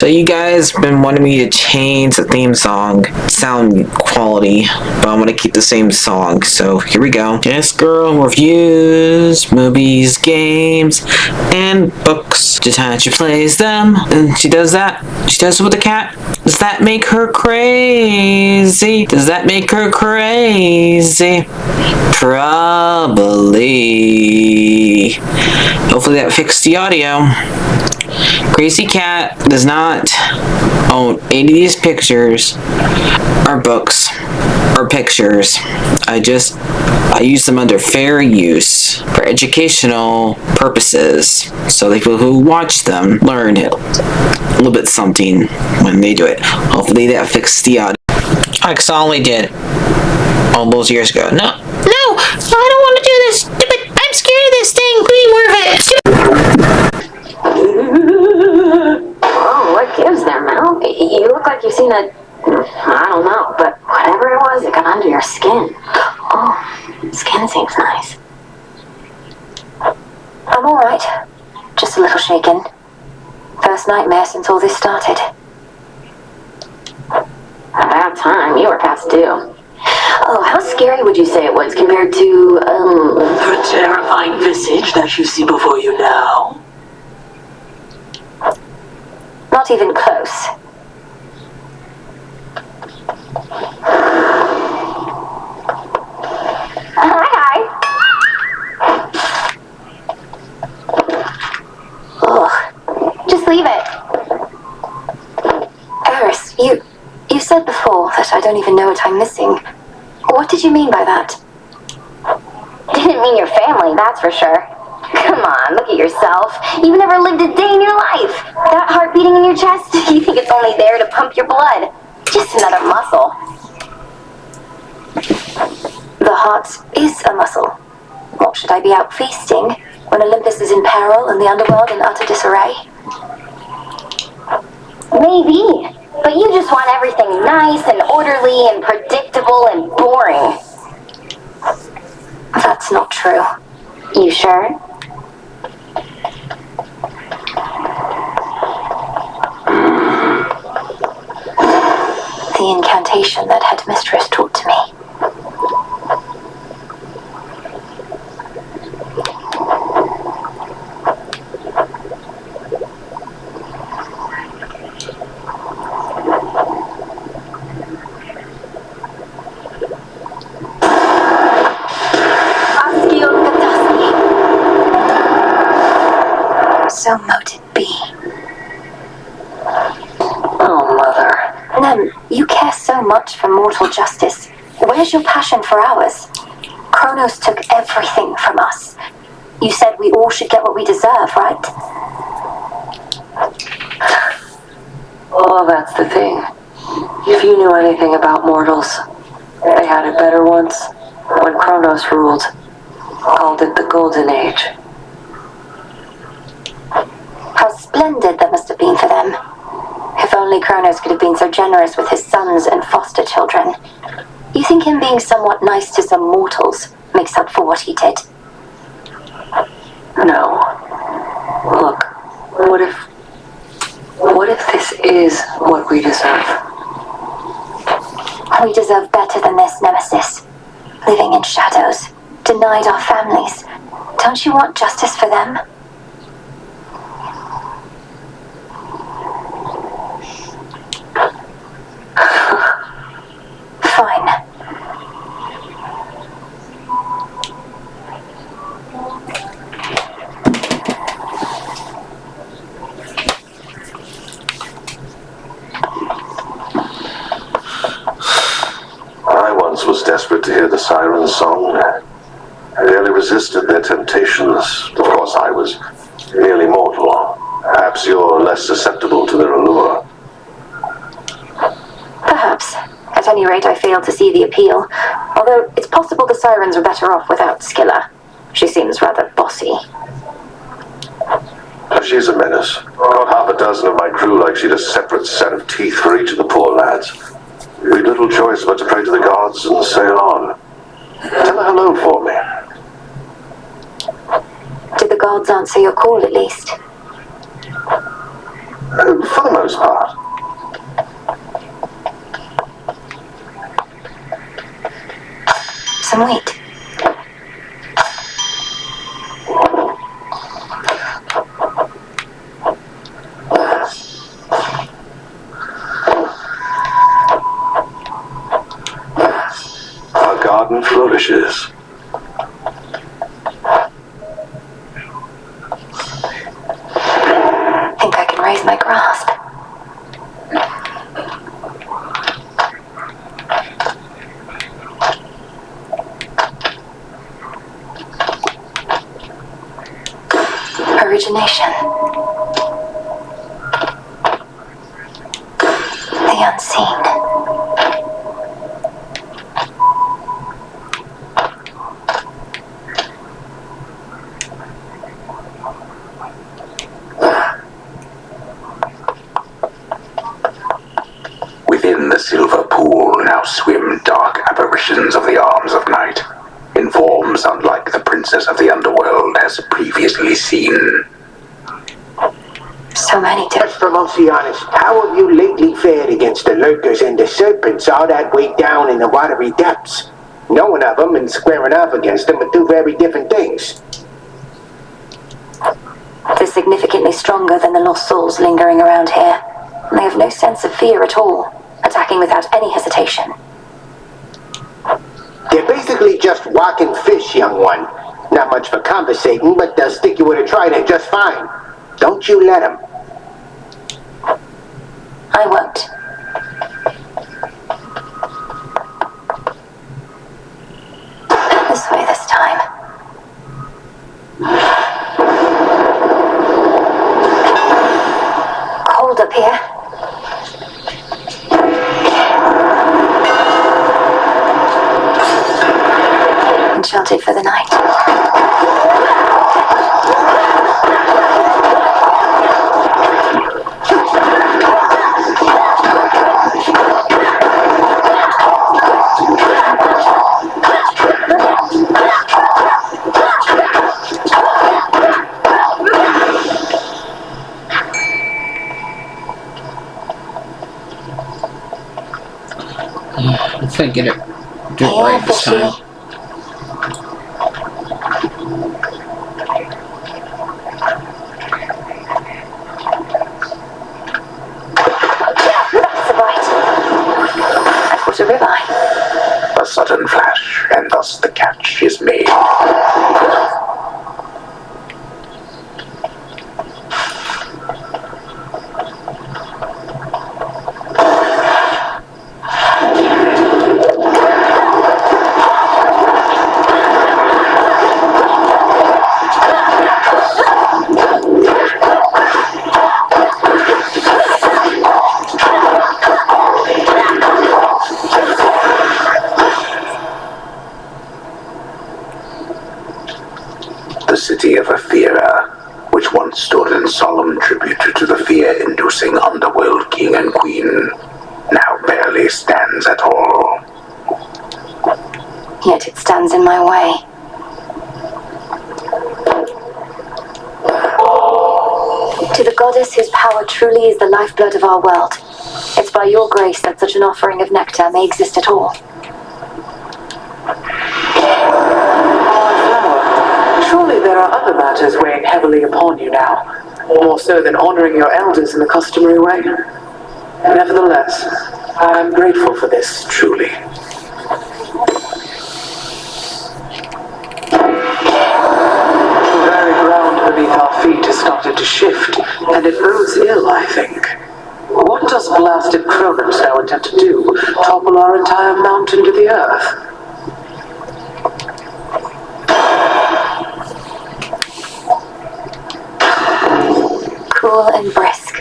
So you guys been wanting me to change the theme song sound quality, but I'm gonna keep the same song. So here we go. This girl reviews movies, games, and books. Just how she plays them, and she does that. She does it with the cat. Does that make her crazy? Does that make her crazy? Probably. Hopefully that fixed the audio. Crazy Cat does not own any of these pictures or books or pictures. I use them under fair use for educational purposes, so the people who watch them learn a little bit something when they do it. Hopefully that fixed the audio. Like I only did all those years ago. No, I don't want to do this. I'm scared of this thing. Please move it. Oh, what gives there, Mel? You look like you've seen I don't know, but whatever it was, it got under your skin. Oh, skin seems nice. I'm alright. Just a little shaken. First nightmare since all this started. About time, you were past due. Oh, how scary would you say it was compared to, the terrifying visage that you see before you now? Not even close. Hi. Ugh. Just leave it. Eris, you said before that I don't even know what I'm missing. What did you mean by that? Didn't mean your family, that's for sure. Come on, look at yourself. You've never lived a day in your life. That heart beating in your chest, you think it's only there to pump your blood. Just another muscle. The heart is a muscle. What should I be out feasting when Olympus is in peril and the underworld in utter disarray? Maybe, but you just want everything nice and orderly and predictable and boring. That's not true. You sure? The incantation that headmistress taught to me. So mote it be. Oh, Mother. Nem, you care so much for mortal justice. Where's your passion for ours? Kronos took everything from us. You said we all should get what we deserve, right? Well, that's the thing. If you knew anything about mortals, they had it better once, when Kronos ruled. Called it the Golden Age. How splendid that must have been for them. If only Kronos could have been so generous with his sons and foster children. You think him being somewhat nice to some mortals makes up for what he did? No. Look, what if this is what we deserve? We deserve better than this, Nemesis. Living in shadows, denied our families. Don't you want justice for them? Fine. I once was desperate to hear the siren's song. I barely resisted their temptations. Of course, I was merely mortal. Perhaps you're less susceptible to their allure. Perhaps. At any rate, I failed to see the appeal. Although, it's possible the sirens were better off without Scylla. She seems rather bossy. She's a menace. Got half a dozen of my crew like she'd a separate set of teeth for each of the poor lads. We'd little choice but to pray to the gods and sail on. Tell her hello for me. Did the gods answer your call, at least? For the most part. Some wheat. Our garden flourishes. Think I can raise my grasp. Origination. The unseen. Within the silver pool now swim dark apparitions of the arms of night, in forms unlike the princess of the underworld has previously seen. So many different. Just for mostly honest, how have you lately fared against the lurkers and the serpents all that way down in the watery depths? Knowing of them and squaring off against them are two very different things. They're significantly stronger than the lost souls lingering around here. They have no sense of fear at all, attacking without any hesitation. They're basically just walking fish, young one. Not much for conversating, but they'll stick you with a trident just fine. Don't you let them. I won't. This way this time. Cold up here. And sheltered for the night. If I get it, do it right this time. That's a bite. I caught a ribeye. A sudden flash, and thus the catch is made. The city of Ephira, which once stood in solemn tribute to the fear-inducing underworld king and queen, now barely stands at all. Yet it stands in my way. To the goddess whose power truly is the lifeblood of our world, it's by your grace that such an offering of nectar may exist at all. Surely there are other matters weighing heavily upon you now, more so than honoring your elders in the customary way. Nevertheless, I am grateful for this, truly. The very ground beneath our feet has started to shift, and it bodes ill, I think. What does blasted Kronos now intend to do? Topple our entire mountain to the earth? Cool and brisk.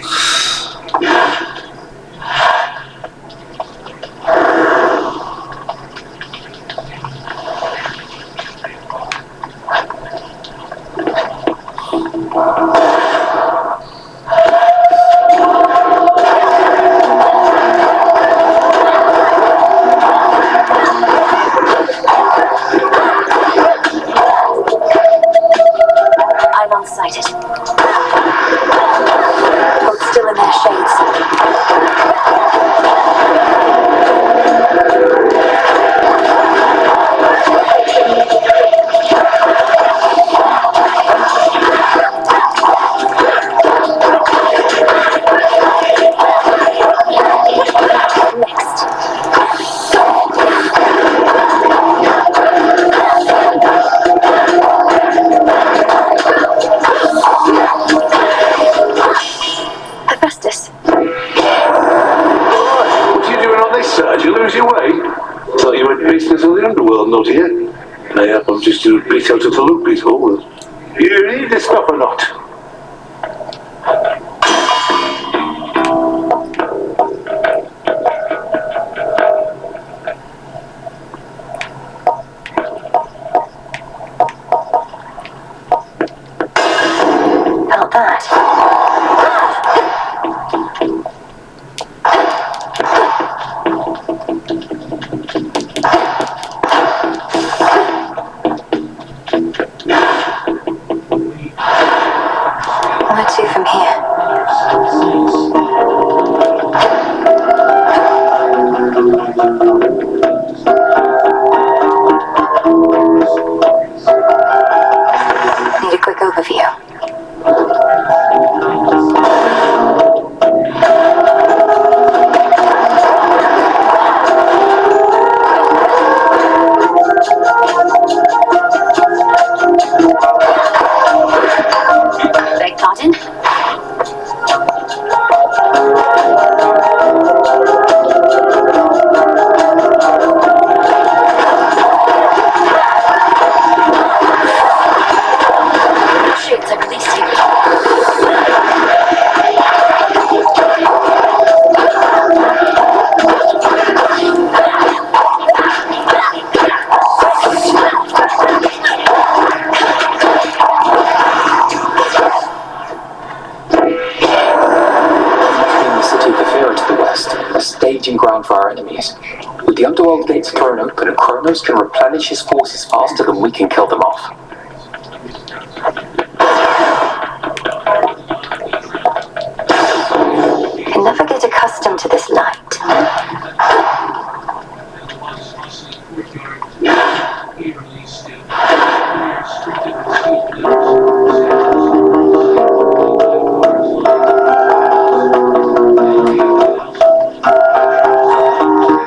I'm unsighted. business of the underworld, not here. I'm just a bit out of the loop, is all. You read this stuff or not? Felt that. Where to from here? Need a quick overview. Beg pardon? Shoot, I released you. A staging ground for our enemies. With the underworld gates thrown open, Kronos can replenish his forces faster than we can kill them off. Can never get accustomed to this light.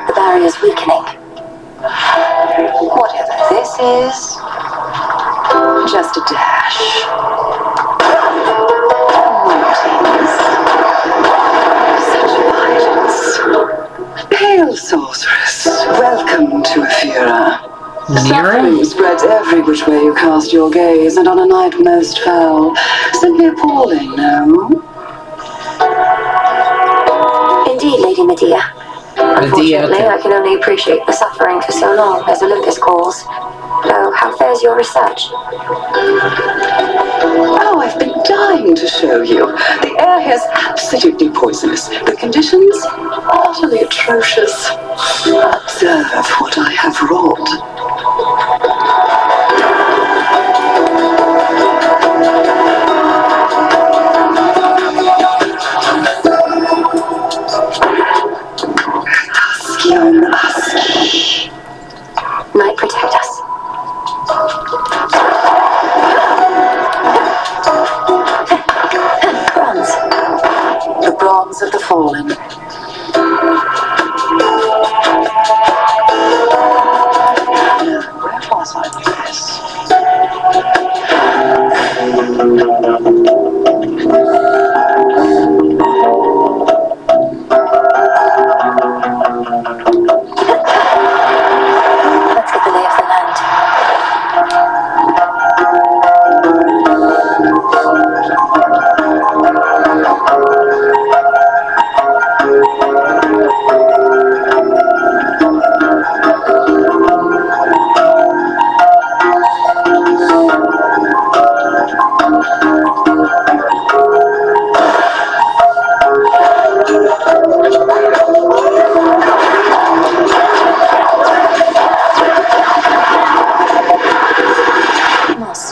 The barrier's weakening. Whatever this is, just a dash. Such violence. Hail, sorceress. Welcome to Ephira. Suffering spreads every which way you cast your gaze, and on a night most foul. Simply appalling, no? Indeed, Lady Medea. Unfortunately, okay. I can only appreciate the suffering for so long, as Olympus calls. So, how fares your research? Oh, I've been dying to show you. The air here is absolutely poisonous. The conditions, utterly atrocious. Observe what I have wrought. Might protect us. Bronze. The bronze of the fallen. Where was I with this? Let's get the lay of the land. Moss.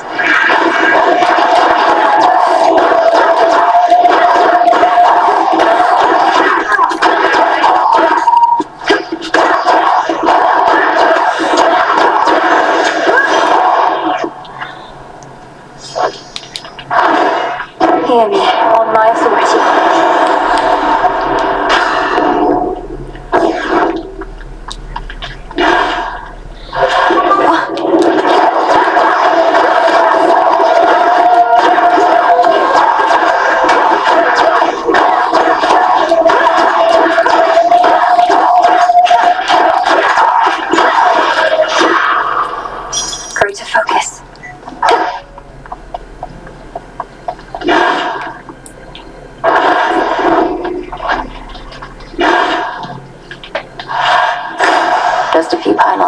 Hear me, on my authority.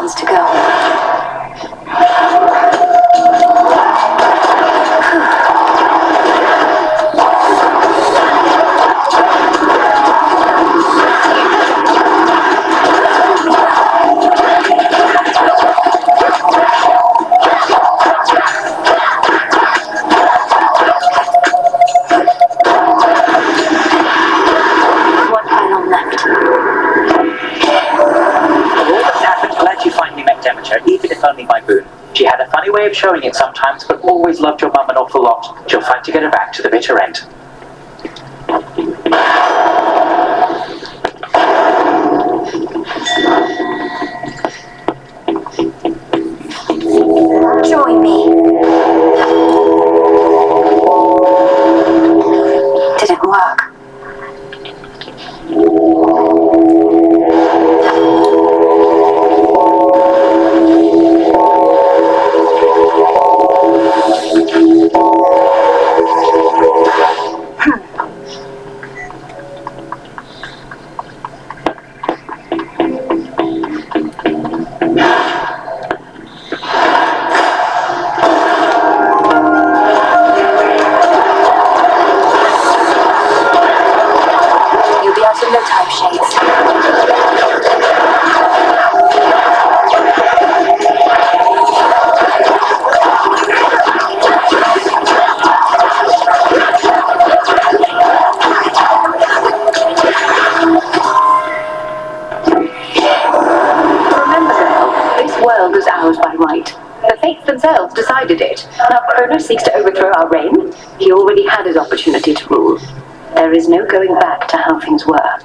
chance to go. One pylon left. All that's happened, glad you finally met Demeter, even if only by boon. She had a funny way of showing it sometimes, but always loved your mum an awful lot. She'll fight to get her back to the bitter end. Join me. Didn't work. You'll be out in no time, Shades. Remember, girl, this world is ours by right. The fates themselves decided it. Now Kronos seeks to overthrow our reign. He already had his opportunity to rule. There is no going back to how things were.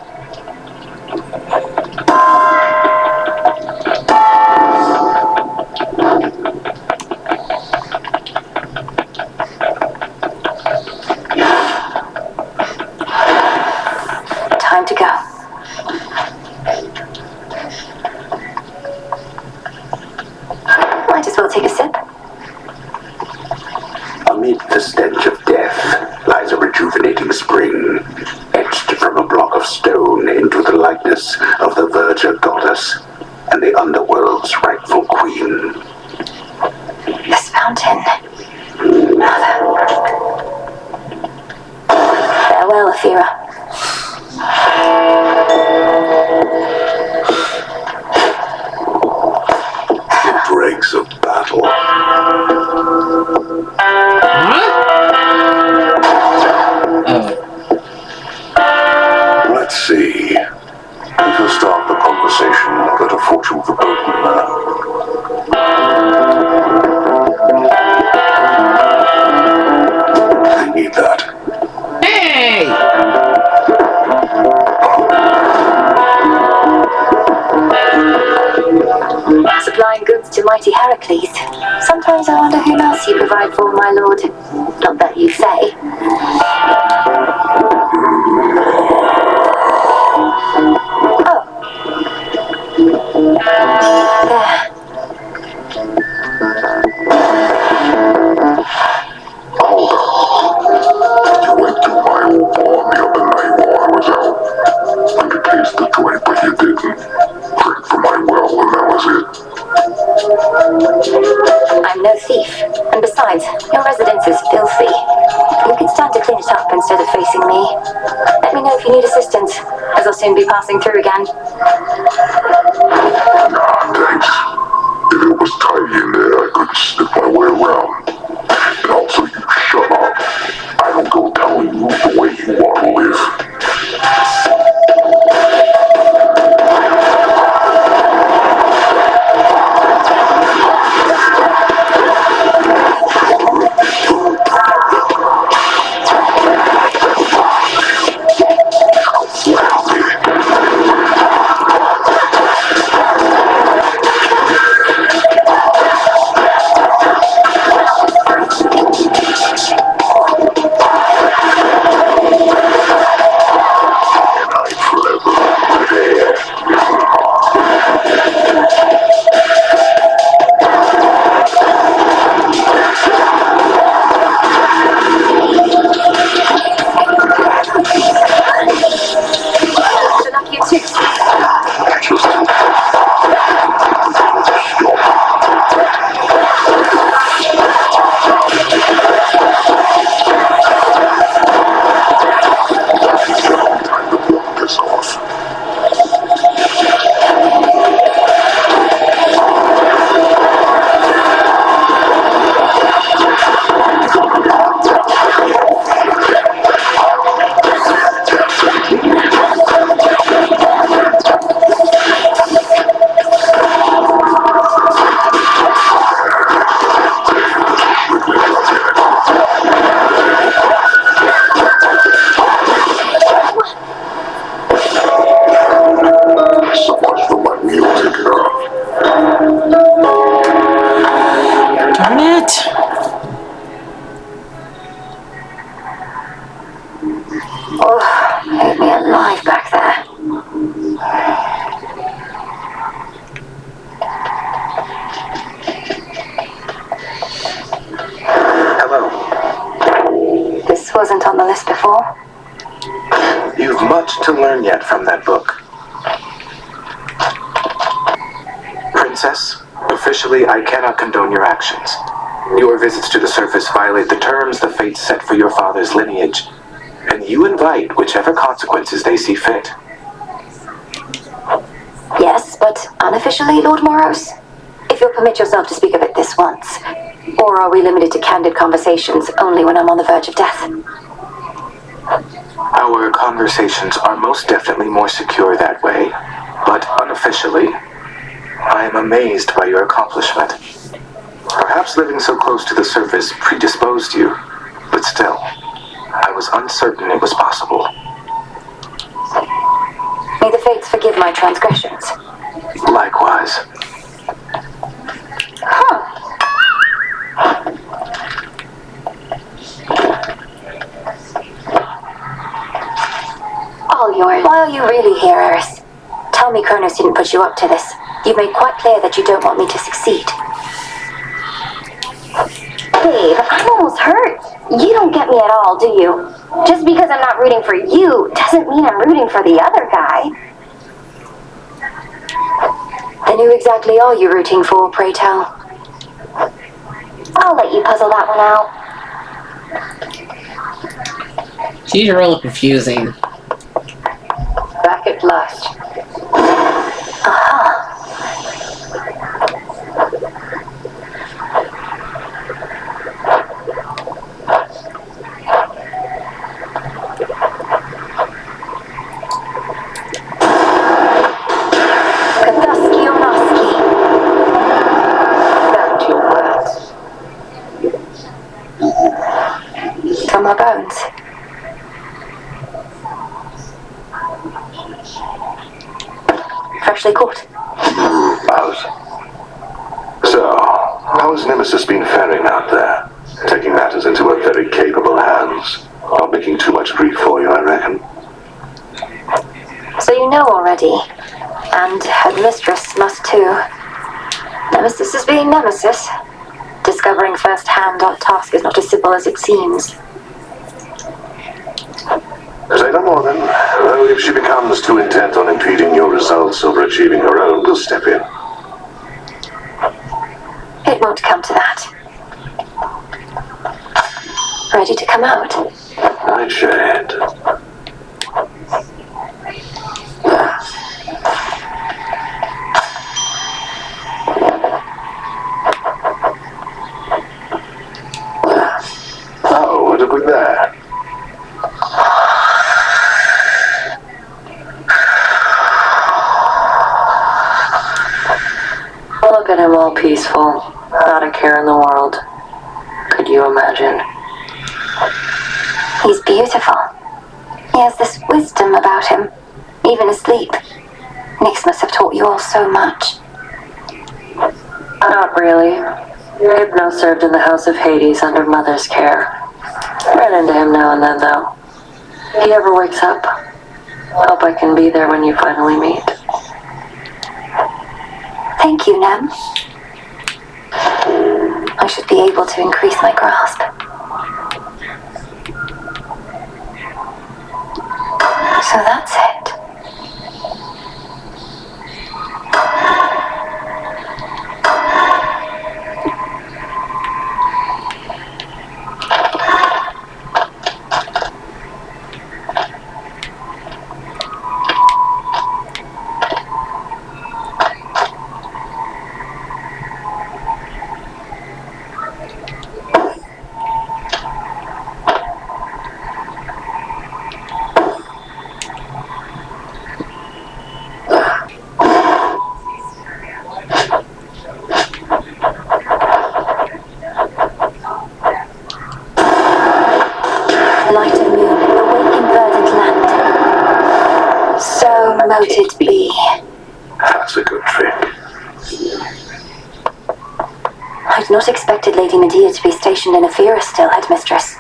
Time to go. Might as well take a sip. Amid the stench of death lies a rejuvenating spring, etched from a block of stone into the likeness of the Virgin Goddess and the underworld's rightful queen. This fountain. Mother. Farewell, Athera. Dregs of battle. Let's see. If you start the conversation, let a fortune for both men. I need that. Supplying goods to mighty Heracles. Sometimes I wonder whom else you provide for, my lord. Not that you say. Oh. There. Hold up. You went to my old barn the other night while I was out. I could taste the joint, but you didn't. Drink from my well, and that was it. I'm no thief. And besides, your residence is filthy. You could stand to clean it up instead of facing me. Let me know if you need assistance, as I'll soon be passing through again. Nah, thanks. If it was tidy in there, I could slip my way around. And also, you shut up. I don't go telling you the way you want to live. So much for my music, girl. Darn it! Oh, ate me alive back there. Hello. This wasn't on the list before. You've much to learn yet from that book. Princess, officially I cannot condone your actions. Your visits to the surface violate the terms the fates set for your father's lineage, and you invite whichever consequences they see fit. Yes, but unofficially, Lord Moros? If you'll permit yourself to speak of it this once. Or are we limited to candid conversations only when I'm on the verge of death? Our conversations are most definitely more secure that way, but unofficially, I am amazed by your accomplishment. Perhaps living so close to the surface predisposed you, but still, I was uncertain it was possible. May the fates forgive my transgressions. Likewise. Huh. All yours. Why are you really here, Eris? Tell me Kronos didn't put you up to this. You've made quite clear that you don't want me to succeed. Babe, I'm almost hurt. You don't get me at all, do you? Just because I'm not rooting for you doesn't mean I'm rooting for the other guy. Then who exactly are you rooting for, pray tell? I'll let you puzzle that one out. She's really confusing. Back at last. Back to your words. From my bones. Freshly caught. So, how has Nemesis been faring out there? Taking matters into her very capable hands. Not making too much grief for you, I reckon. So you know already. And her mistress must too. Nemesis is being Nemesis. Discovering firsthand our task is not as simple as it seems. Say no more then. Though if she becomes too intent on impeding your results over achieving her own, we'll step in. It won't come to that. Ready to come out? Nightshade. Oh, what have we there? Look at him all peaceful, not a care in the world. Could you imagine? He's beautiful. He has this wisdom about him, even asleep. Nyx must have taught you all so much. Not really. Hypno served in the House of Hades under Mother's care. Ran into him now and then, though. If he ever wakes up, hope I can be there when you finally meet. Thank you, Nem. I should be able to increase my grasp. So that's it. Lighter moon, awaken verdant land. So mote it be. That's a good trick. I'd not expected Lady Medea to be stationed in Ephira still, Headmistress.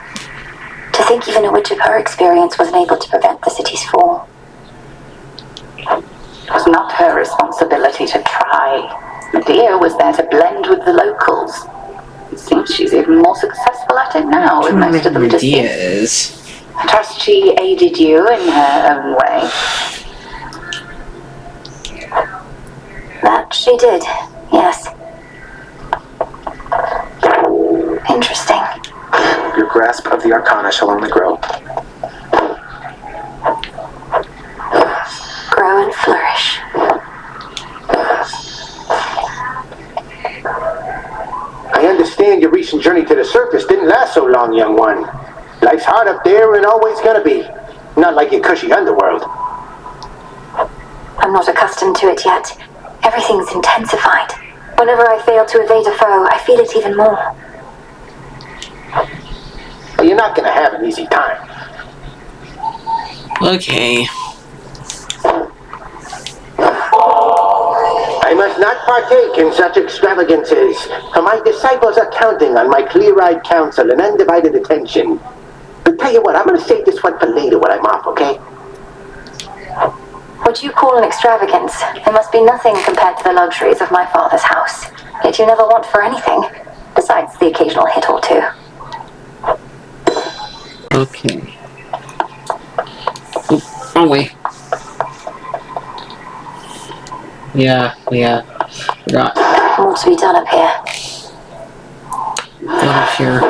To think even a witch of her experience wasn't able to prevent the city's fall. It was not her responsibility to try. Medea was there to blend with the locals. It seems she's even more successful at it now with most of them Medea deceased. is. I trust she aided you in her own way. That she did, yes. Interesting. Your grasp of the Arcana shall only grow. Grow and flourish. I understand your recent journey to the surface didn't last so long, young one. Life's hard up there and always gonna be. Not like your cushy underworld. I'm not accustomed to it yet. Everything's intensified. Whenever I fail to evade a foe, I feel it even more. But you're not gonna have an easy time. Okay. I must not partake in such extravagances, for my disciples are counting on my clear-eyed counsel and undivided attention. But tell you what, I'm gonna save this one for later when I'm off, okay? What you call an extravagance, it must be nothing compared to the luxuries of my father's house. Yet you never want for anything, besides the occasional hit or two. Okay. Oh, wait. Yeah. Forgot. More to be done up here. Go up here.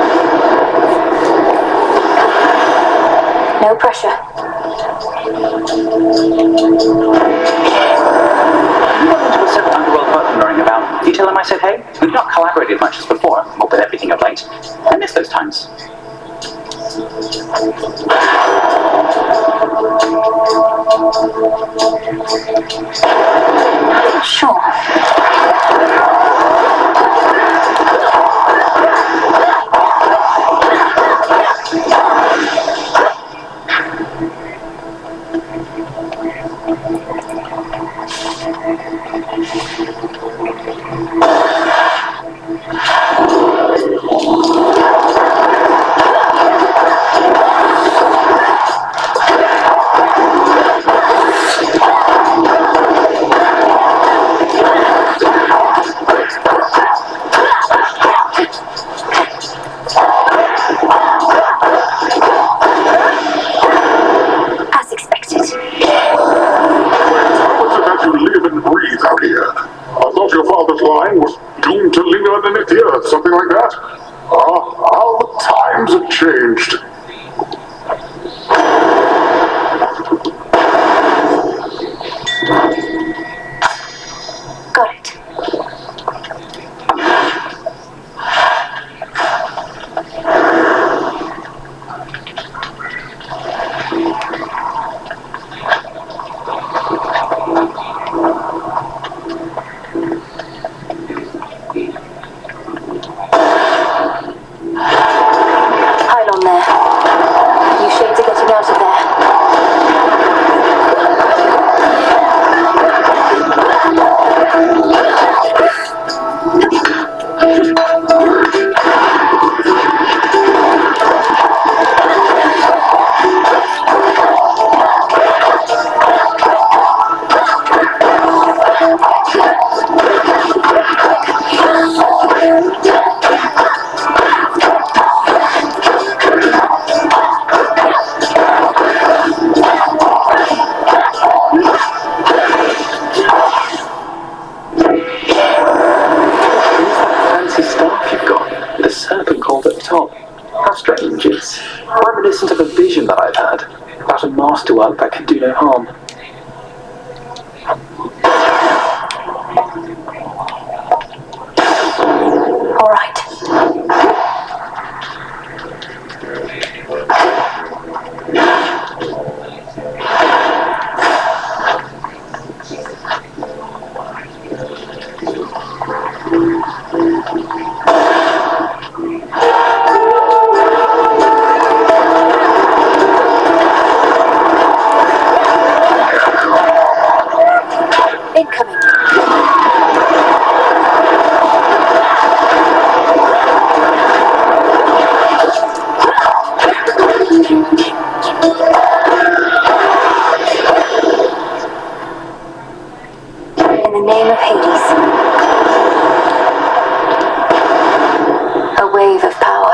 No pressure. You run into a certain underworld button knowing about. You tell him I said hey? We've not collaborated much as before, or with everything of late. I miss those times. Sure. As expected. How is it that you live and breathe out here? I thought your father's line was doomed to linger underneath the earth, something like that. How the times have changed. Got it. Pylon there. You shades are getting out of there. Fancy staff you've got. The serpent called at the top. How strange. It's reminiscent of a vision that I've had about a masterwork that can do no harm. All right. the name of Hades. A wave of power.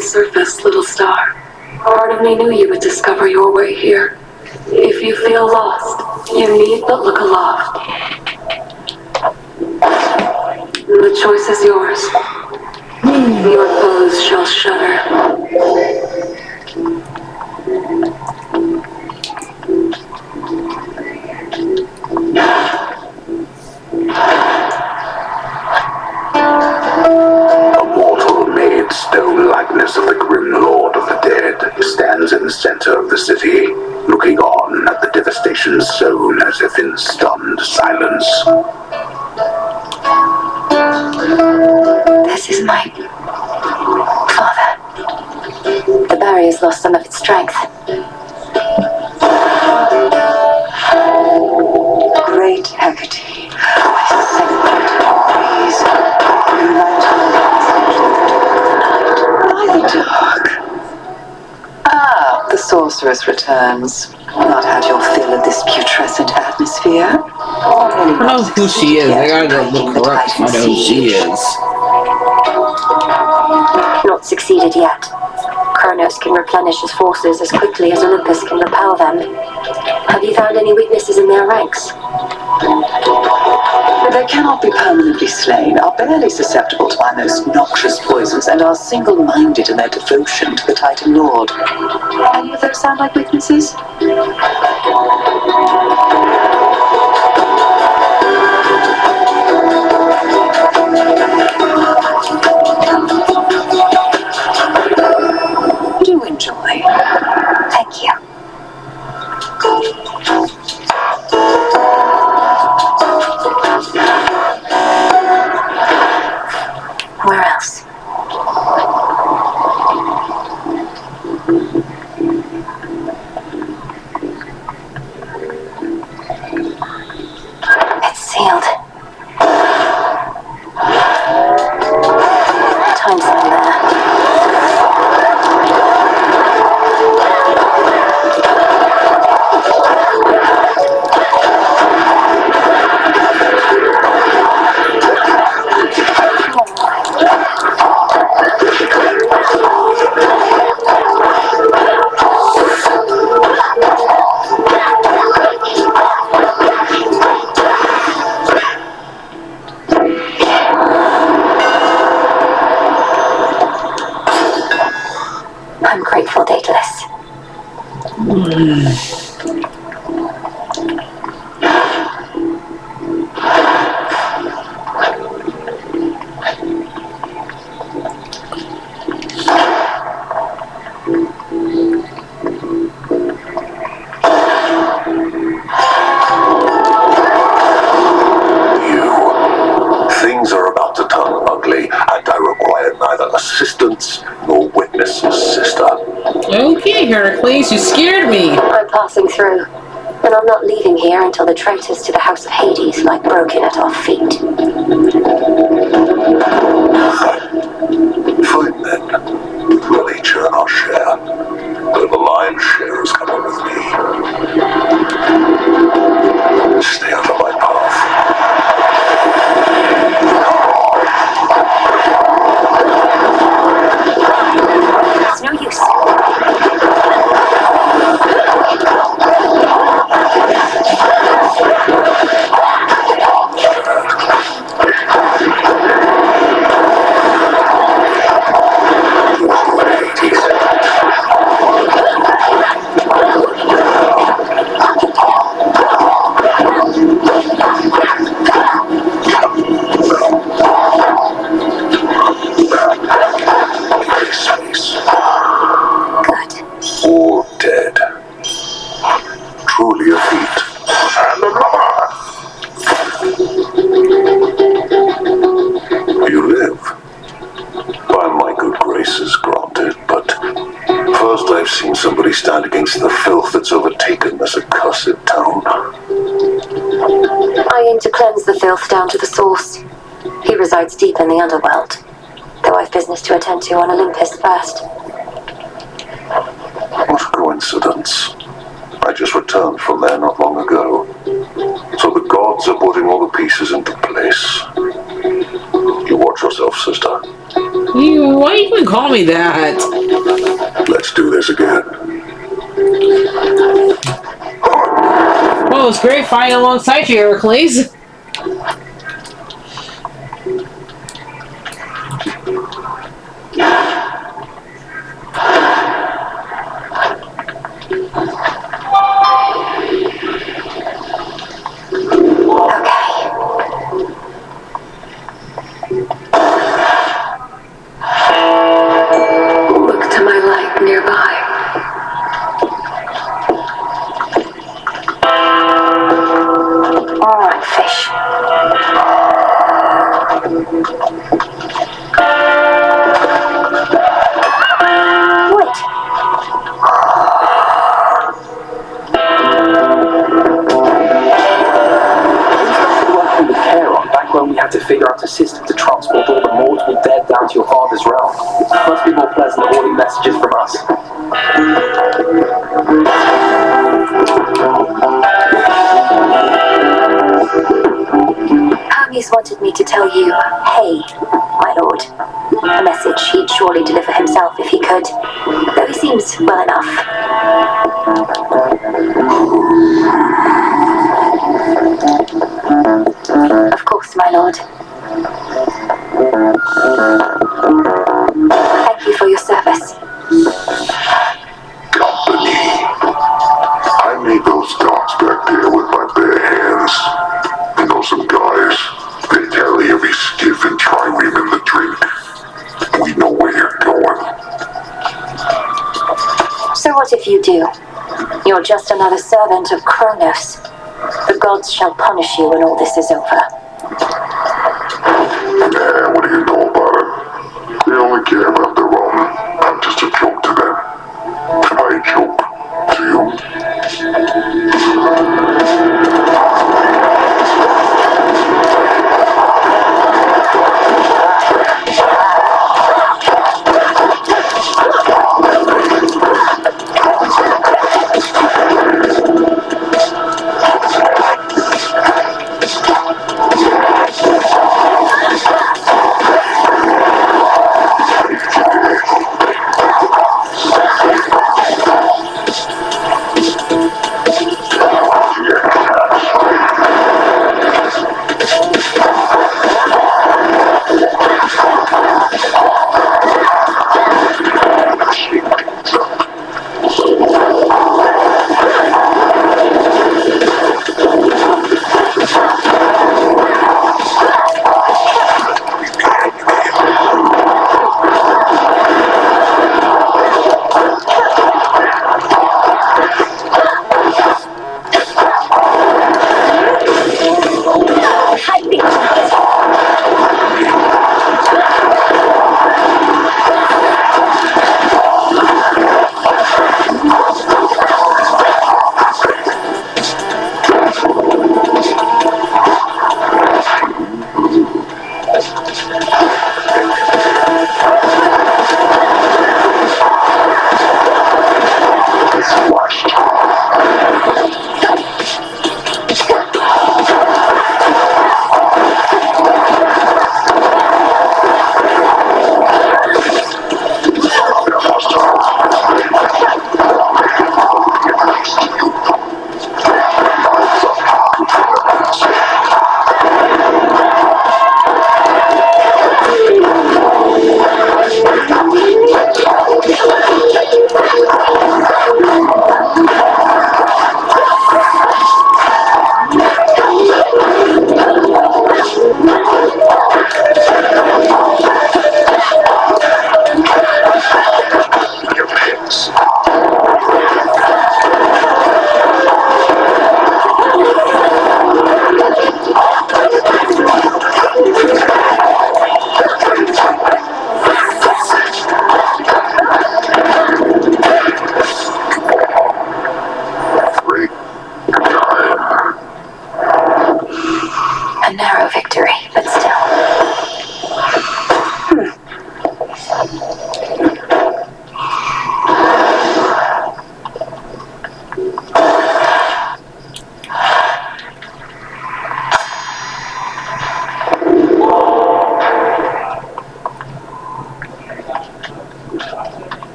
Surface, little star. Part of me knew you would discover your way here. If you feel lost, you need but look aloft. The choice is yours. Your foes shall shudder. Stone likeness of the grim lord of the dead stands in the center of the city, looking on at the devastation sown as if in stunned silence. This is my father. The barrier's lost some of its strength. Great Hecate, I celebrate your praise. You light by the dark. Ah, the sorceress returns. Not had your fill of this putrescent atmosphere. I don't know who she is. I gotta go look her up to find out who she is. Not succeeded yet. Kronos can replenish his forces as quickly as Olympus can repel them. Have you found any weaknesses in their ranks? They cannot be permanently slain, are barely susceptible to my most noxious poisons, and are single-minded in their devotion to the Titan Lord. Any of those sound like weaknesses? Do enjoy. Thank you. Where else? It's sealed. Time sign there. I'm grateful, Daedalus. Things are about to turn ugly, and I require neither assistance nor witnesses, sister. Okay, Heracles, you scared me. I'm passing through, and I'm not leaving here until the traitors to the House of Hades lie broken at our feet. Fine then. We'll each earn our share. Though the lion's share is coming with me. Stay out of my path. It's no use. I've seen somebody stand against the filth that's overtaken this accursed town. I aim to cleanse the filth down to the source. He resides deep in the underworld, though I've business to attend to on Olympus first. What a coincidence. I just returned from there not long ago. So the gods are putting all the pieces into place. You watch yourself, sister. Why even call me that? Let's do this again. Well, it's great fighting alongside you, Heracles. Look to my light nearby. All right, fish. Wait. Working with care on back when we had to figure out a system to transport all the mortal dead down to your father's realm. Must be more pleasant hoarding messages from us. Hermes wanted me to tell you, hey, my lord. A message he'd surely deliver himself if he could, though he seems well enough. Of course, my lord. Thank you for your service. Company. I made those docks back there with my bare hands. You know some guys, they carry every skiff and trireme in the drink. We know where you're going. So what if you do? You're just another servant of Kronos. The gods shall punish you when all this is over. Nah, what do you know about it? They only care about their own. I'm just a joke to them. I joke to you.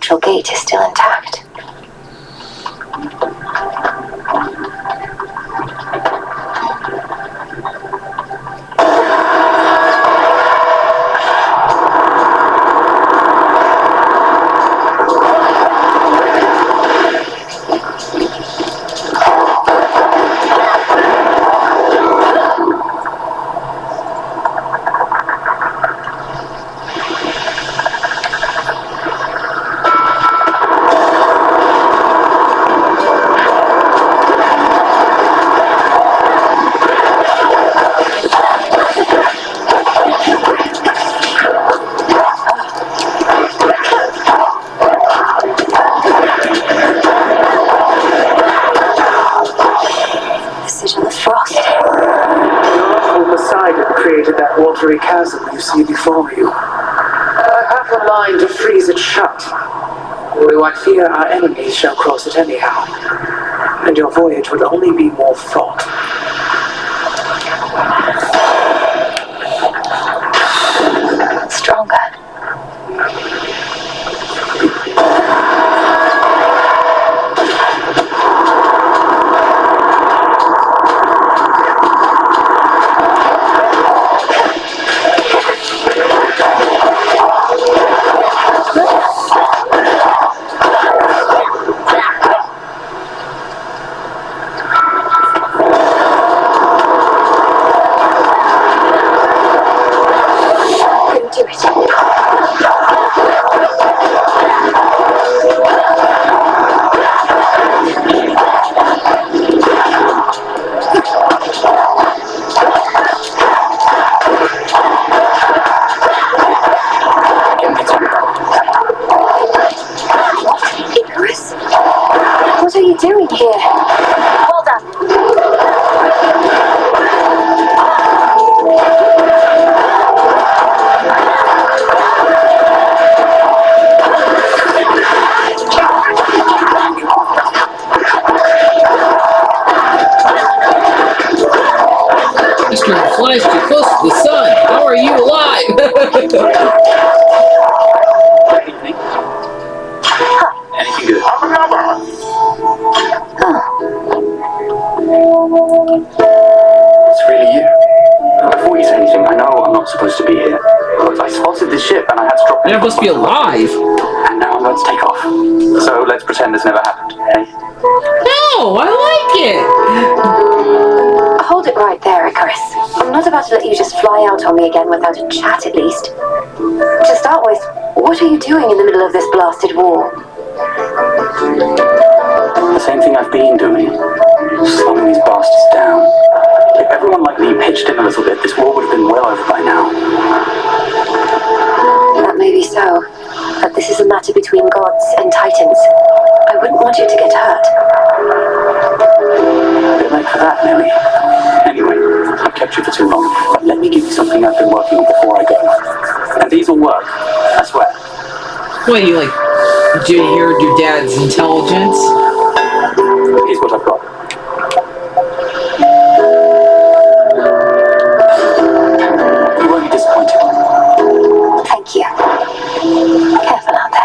central gate is still intact. That watery chasm you see before you. I have a mind to freeze it shut. Though I fear our enemies shall cross it anyhow, and your voyage would only be more fraught. Stronger. What are you doing here? Well done. Mr. flies too close to the sun. How are you alive? Anything good? It's really you. Before you say anything, I know I'm not supposed to be here, but I spotted this ship and I had to drop it. You're supposed to be alive. And now I'm going to take off. So let's pretend this never happened, eh? No, I like it. Hold it right there, Icarus. I'm not about to let you just fly out on me again without a chat at least. To start with, what are you doing in the middle of this blasted war? The same thing I've been doing. Slowing these bastards down. If everyone like me pitched in a little bit, this war would have been well over by now. That may be so, but this is a matter between gods and titans. I wouldn't want you to get hurt. A bit late for that, Nelly. Anyway, I've kept you for too long, but let me give you something I've been working on before I go. And these will work, I swear. What, you like, did you hear your dad's intelligence? Here's what I've got. You won't be disappointed. Thank you. Careful out there.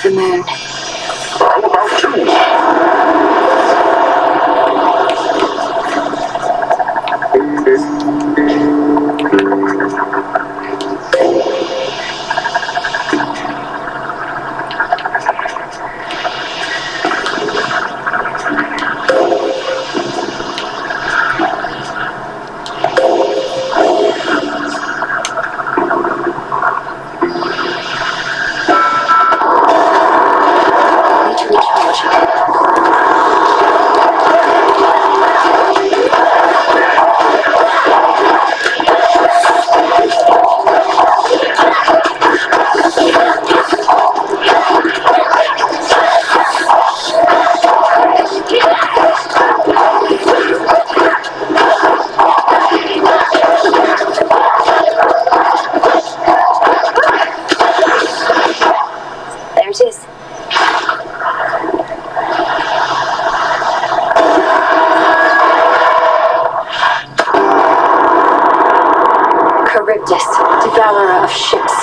the moon. How about you? Need to recharge. There it is. Charybdis, devourer of ships.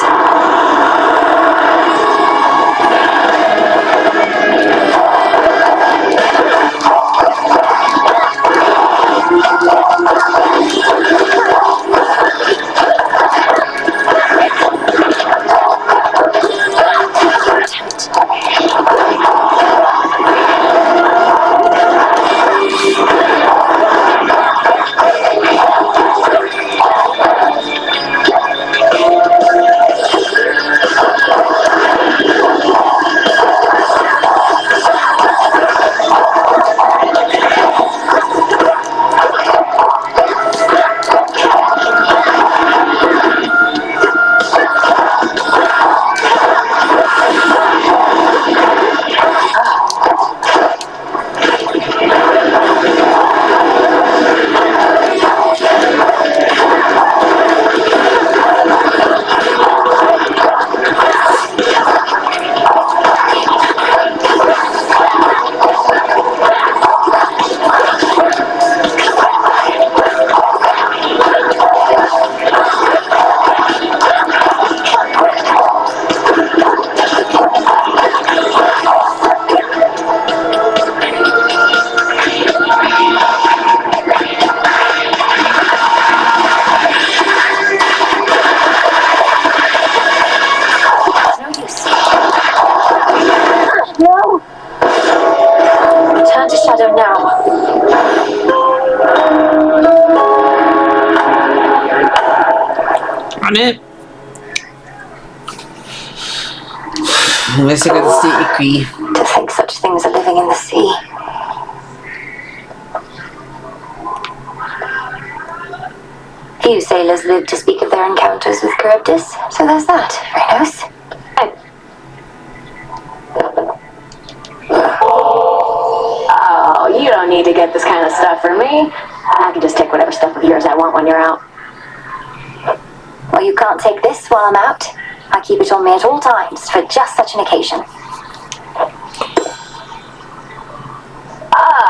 No! Return to shadow now. On it. Unless I got the sea key. To think such things are living in the sea. Few sailors live to speak of their encounters with Charybdis, so there's that. Very nice. Oh, you don't need to get this kind of stuff from me. I can just take whatever stuff of yours I want when you're out. Well, you can't take this while I'm out. I keep it on me at all times for just such an occasion.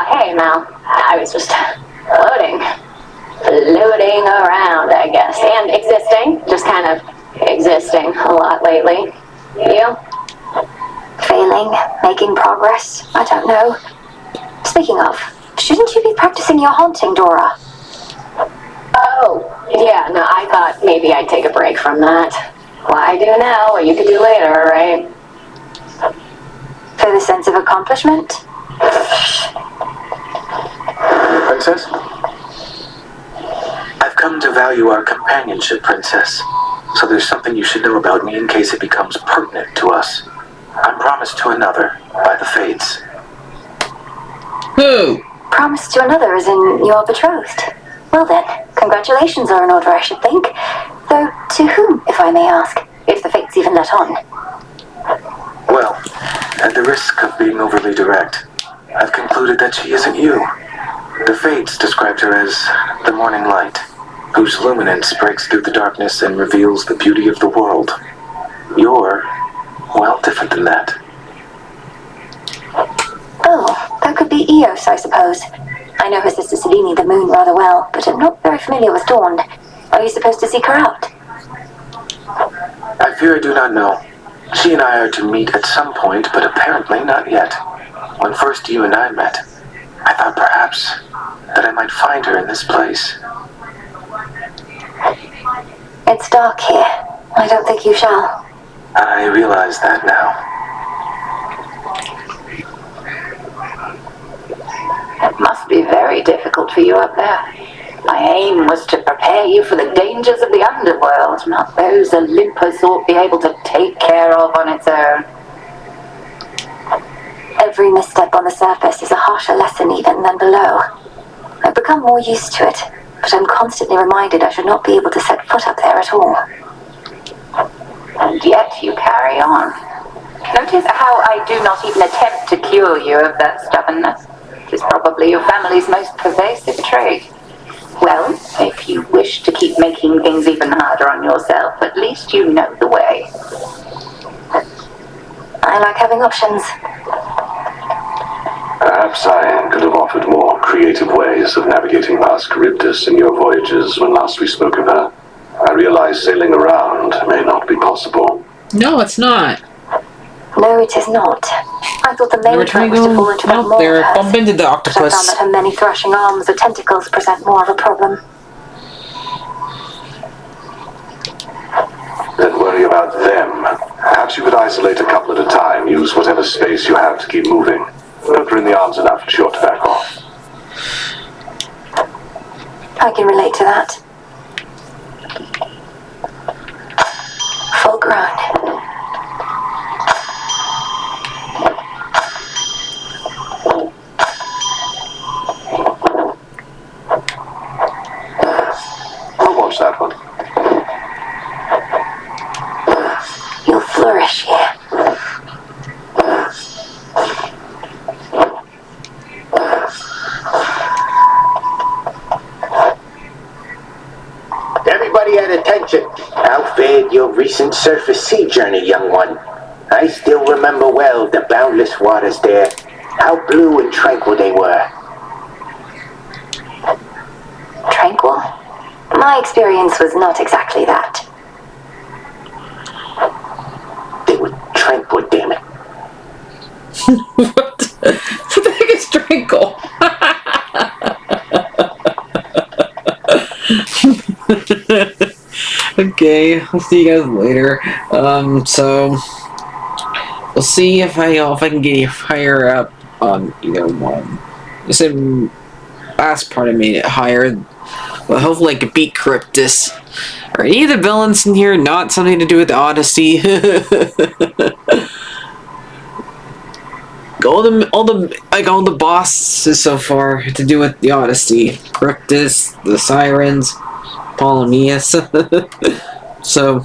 Hey, Mal. I was just floating around, I guess, and existing. Just kind of existing a lot lately. You? Failing, making progress, I don't know. Speaking of, shouldn't you be practicing your haunting, Dora? Oh, yeah, no, I thought maybe I'd take a break from that. Why do now what you could do later, right? For the sense of accomplishment? Princess? I've come to value our companionship, Princess. So there's something you should know about me in case it becomes pertinent to us. I'm promised to another by the Fates. Who? Promised to another as in you're betrothed. Well then, congratulations are in order, I should think. Though, to whom, if I may ask? If the Fates even let on. Well, at the risk of being overly direct, I've concluded that she isn't you. The Fates described her as the morning light, whose luminance breaks through the darkness and reveals the beauty of the world. You're, well, different than that. Oh, that could be Eos, I suppose. I know her sister Selene, the moon, rather well, but I'm not very familiar with Dawn. Are you supposed to seek her out? I fear I do not know. She and I are to meet at some point, but apparently not yet. When first you and I met, I thought perhaps that I might find her in this place. It's dark here. I don't think you shall. I realize that now. It must be very difficult for you up there. My aim was to prepare you for the dangers of the underworld, not those Olympus ought be able to take care of on its own. Every misstep on the surface is a harsher lesson even than below. I've become more used to it, but I'm constantly reminded I should not be able to set foot up there at all. And yet you carry on. Notice how I do not even attempt to cure you of that stubbornness. It is probably your family's most pervasive trait. Well, if you wish to keep making things even harder on yourself, at least you know the way. I like having options. Perhaps I could have offered more creative ways of navigating past Charybdis in your voyages when last we spoke of her. I realize sailing around may not be possible. No, it's not. No, it is not. I thought the main threat was to fall into that maw there. of hers, Bump into the but I octopus. found that her many thrashing arms or tentacles present more of a problem. Don't worry about them. Perhaps you could isolate a couple at a time, use whatever space you have to keep moving. Don't her in the arms enough for sure to back off. I can relate to that. Full grown. I'll watch that one. You'll flourish here. Everybody at attention. How fared your recent surface sea journey, young one? I still remember well the boundless waters there. How blue and tranquil they were. Tranquil? My experience was not exactly that. They were tranquil, damn it. What the heck is tranquil? Okay, I'll see you guys later. So we'll see if I can get you higher up on either one. I said last part I made it higher, but hopefully I can beat Charybdis. Are any of the villains in here not something to do with the Odyssey? all the bosses so far to do with the Odyssey. Charybdis, the Sirens, Ptolemais. So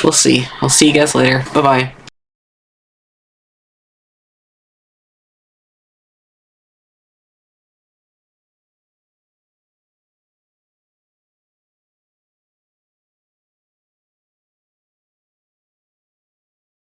we'll see. I'll see you guys later. Bye bye.